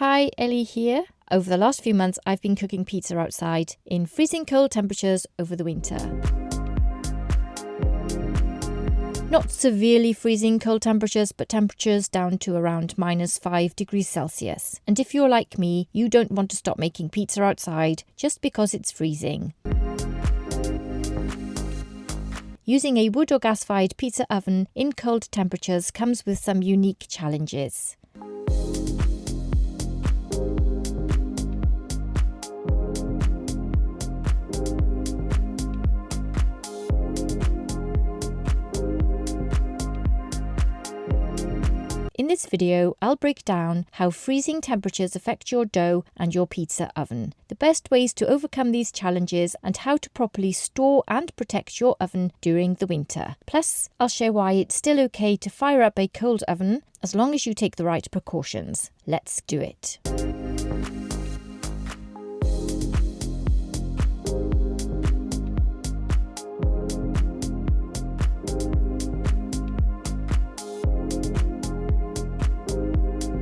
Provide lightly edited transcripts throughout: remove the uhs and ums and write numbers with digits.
Hi, Ellie here. Over the last few months, I've been cooking pizza outside in freezing cold temperatures over the winter. Not severely freezing cold temperatures, but temperatures down to around -5 degrees Celsius. And if you're like me, you don't want to stop making pizza outside just because it's freezing. Using a wood or gas-fired pizza oven in cold temperatures comes with some unique challenges. In this video, I'll break down how freezing temperatures affect your dough and your pizza oven, the best ways to overcome these challenges, and how to properly store and protect your oven during the winter. Plus, I'll share why it's still okay to fire up a cold oven as long as you take the right precautions. Let's do it.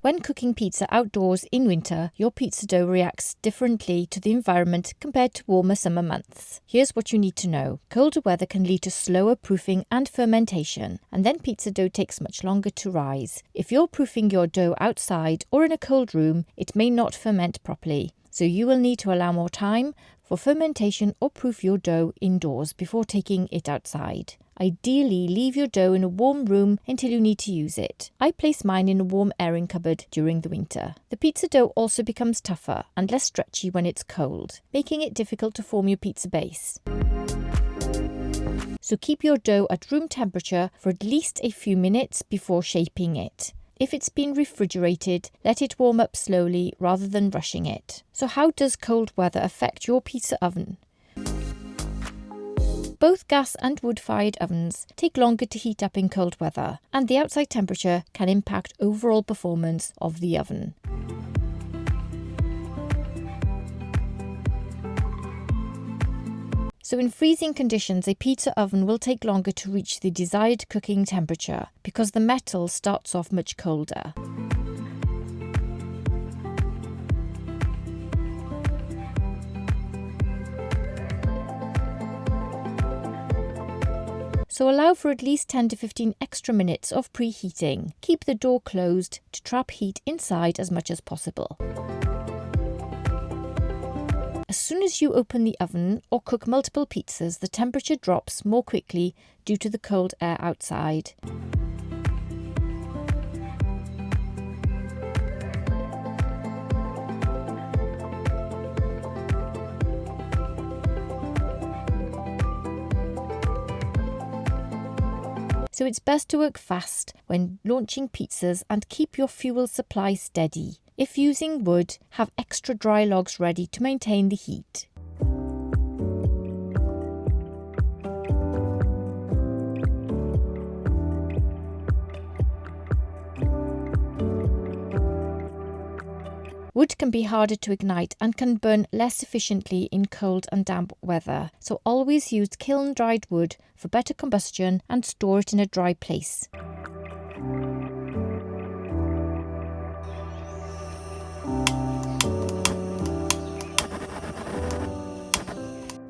When cooking pizza outdoors in winter, your pizza dough reacts differently to the environment compared to warmer summer months. Here's what you need to know. Colder weather can lead to slower proofing and fermentation, and then pizza dough takes much longer to rise. If you're proofing your dough outside or in a cold room, it may not ferment properly, so you will need to allow more time for fermentation or proof your dough indoors before taking it outside. Ideally, leave your dough in a warm room until you need to use it. I place mine in a warm airing cupboard during the winter. The pizza dough also becomes tougher and less stretchy when it's cold, making it difficult to form your pizza base. So keep your dough at room temperature for at least a few minutes before shaping it. If it's been refrigerated, let it warm up slowly rather than rushing it. So how does cold weather affect your pizza oven? Both gas and wood-fired ovens take longer to heat up in cold weather, and the outside temperature can impact overall performance of the oven. So in freezing conditions, a pizza oven will take longer to reach the desired cooking temperature because the metal starts off much colder. So allow for at least 10 to 15 extra minutes of preheating. Keep the door closed to trap heat inside as much as possible. As soon as you open the oven or cook multiple pizzas, the temperature drops more quickly due to the cold air outside. So it's best to work fast when launching pizzas and keep your fuel supply steady. If using wood, have extra dry logs ready to maintain the heat. Wood can be harder to ignite and can burn less efficiently in cold and damp weather, so always use kiln-dried wood for better combustion and store it in a dry place.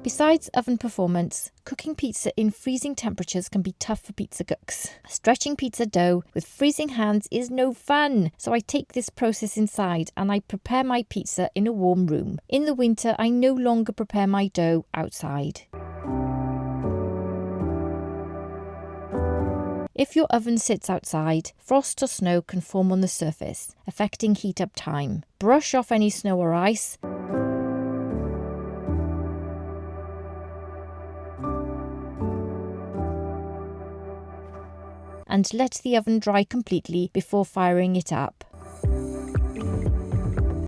Besides oven performance, cooking pizza in freezing temperatures can be tough for pizza cooks. Stretching pizza dough with freezing hands is no fun, so I take this process inside and I prepare my pizza in a warm room. In the winter, I no longer prepare my dough outside. If your oven sits outside, frost or snow can form on the surface, affecting heat up time. Brush off any snow or ice. And let the oven dry completely before firing it up.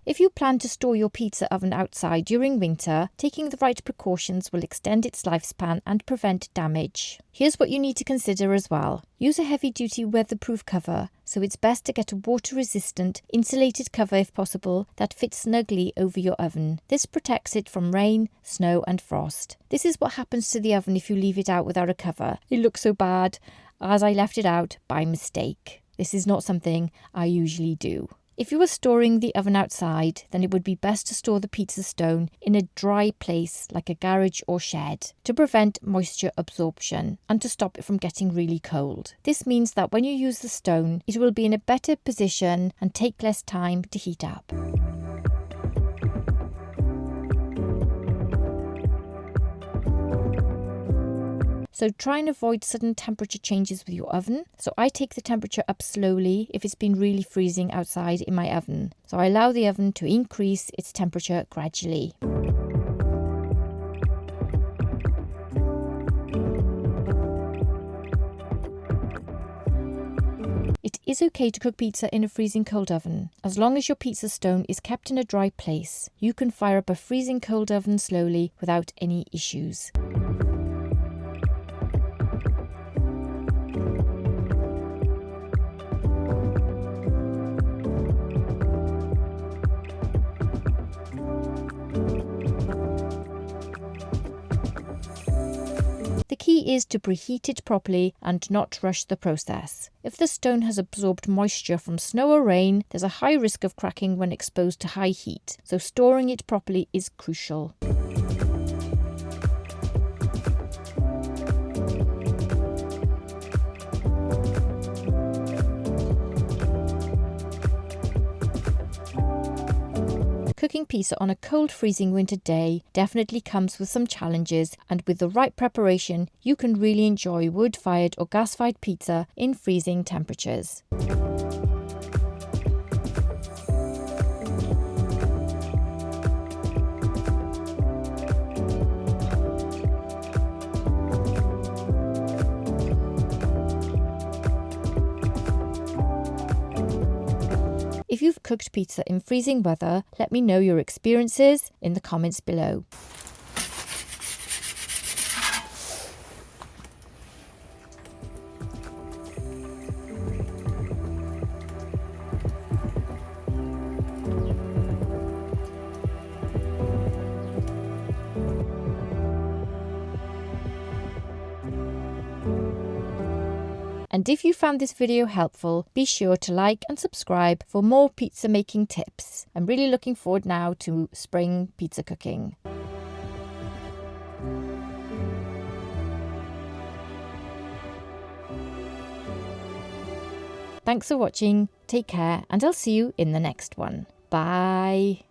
If you plan to store your pizza oven outside during winter, taking the right precautions will extend its lifespan and prevent damage. Here's what you need to consider as well. Use a heavy-duty weatherproof cover, so it's best to get a water-resistant, insulated cover if possible that fits snugly over your oven. This protects it from rain, snow and frost. This is what happens to the oven if you leave it out without a cover. It looks so bad, as I left it out by mistake. This is not something I usually do. If you were storing the oven outside, then it would be best to store the pizza stone in a dry place like a garage or shed to prevent moisture absorption and to stop it from getting really cold. This means that when you use the stone, it will be in a better position and take less time to heat up. So try and avoid sudden temperature changes with your oven. So I take the temperature up slowly if it's been really freezing outside in my oven. So I allow the oven to increase its temperature gradually. It is okay to cook pizza in a freezing cold oven. As long as your pizza stone is kept in a dry place, you can fire up a freezing cold oven slowly without any issues. The key is to preheat it properly and not rush the process. If the stone has absorbed moisture from snow or rain, there's a high risk of cracking when exposed to high heat, so storing it properly is crucial. Cooking pizza on a cold, freezing winter day definitely comes with some challenges, and with the right preparation, you can really enjoy wood-fired or gas-fired pizza in freezing temperatures. If you've cooked pizza in freezing weather, let me know your experiences in the comments below. And if you found this video helpful, be sure to like and subscribe for more pizza making tips. I'm really looking forward now to spring pizza cooking. Thanks for watching, take care, and I'll see you in the next one. Bye!